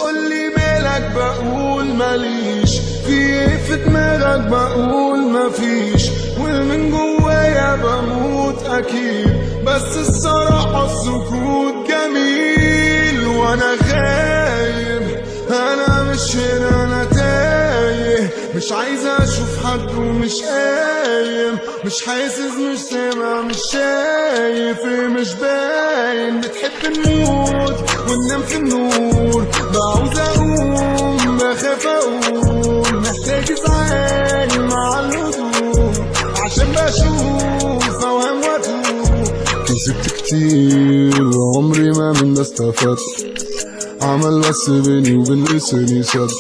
بتقولي مالك بقول ماليش، في دماغك بقول مفيش، ومن جوايا بموت اكيد، بس الصراحة السكوت جميل. وانا غايب انا مش هنا، انا تايه، مش عايز اشوف حد ومش قايم، مش حاسس مش سامع مش شايف، مش باين. بتحب نموت وننام في النور، بعوز اقوم بخاف اقول، محتاج ازعاج مع الهدوء عشان بشوف اوهام واتوه. كسبت كتير وعمري ما من ده استفدت، عمل بس بيني وبين لساني سد،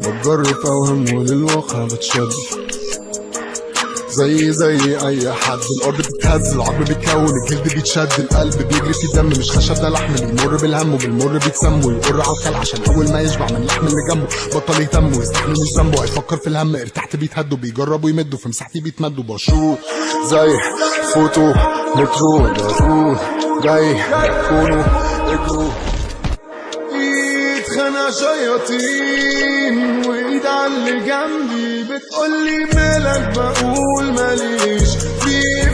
بتجرب في اوهام وللواقع بتشد. زي اي حد الارض بتتهز، العظم بيتكون، الجلد بيتشد، القلب بيجري في دم، مش خشب ده لحم، بيمر بالهم وبالمر بيتسم، ويقر على الخلع عشان اول ما يشبع من اللحم اللي جنبه بطل يهتم ويستحمل مش ذنبه، هيفكر في الهم ارتحت بيتهدوا، بيجربوا يمدوا في مساحتي بيتمدوا، بشوط زي فوتو مترو دارو جاي كونوا اجروا. خنا شياطين وايد على اللي جنبي، بتقولي مالك بقول ماليش،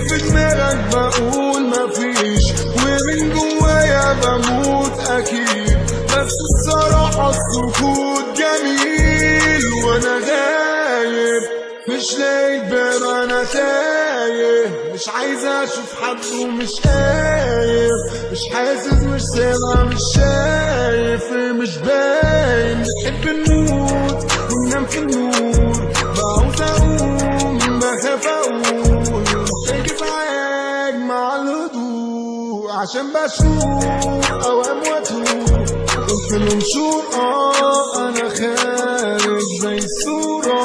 في دماغك بقول مفيش، ومن جوايا بموت اكيد، بس الصراحة السكوت جميل. وانا غايب مش لاقي باب، انا تايه، مش عايز اشوف حد ومش قايم، مش حاسس مش سامع مش شايف، مش باين. بتحب نموت وننام في النور، بعوز اقوم بخاف اقول، محتاج ازعاج مع الهدوء عشان بشوف اوهام واتوه. قلت لهم شو انا خارج زي الصورة،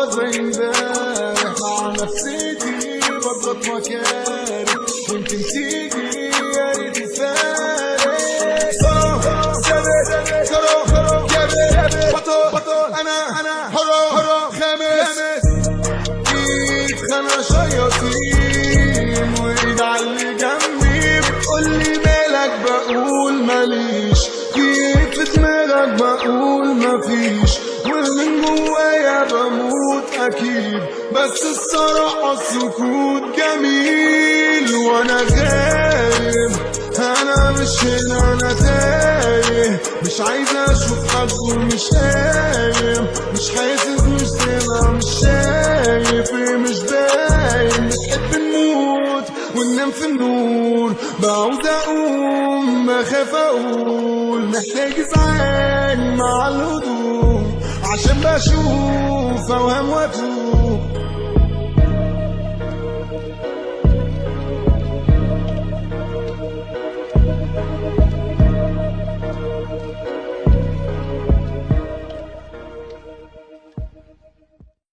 زي امبارح مع نفسيتي بضغط مكاري، يمكن تيجي يا ريت تفارق. بطل انا هرو خامس، ايد خنا شياطين وايد على اللي جنبي، بتقولي مالك بقول ماليش، في دماغك بقول مفيش، ومن جوايا بموت اكيد، بس الصراحة السكوت جميل. وانا غايب انا مش هنا، انا تايه، مش عايز اشوف حد ومش قايم، مش حاسس مش سامع مش شايف، مش باين. بتحب نموت وننام في النور، بعوز اقوم بخاف اقول، محتاج ازعاج مع الهدوء عشان بشوف اوهام واتوه.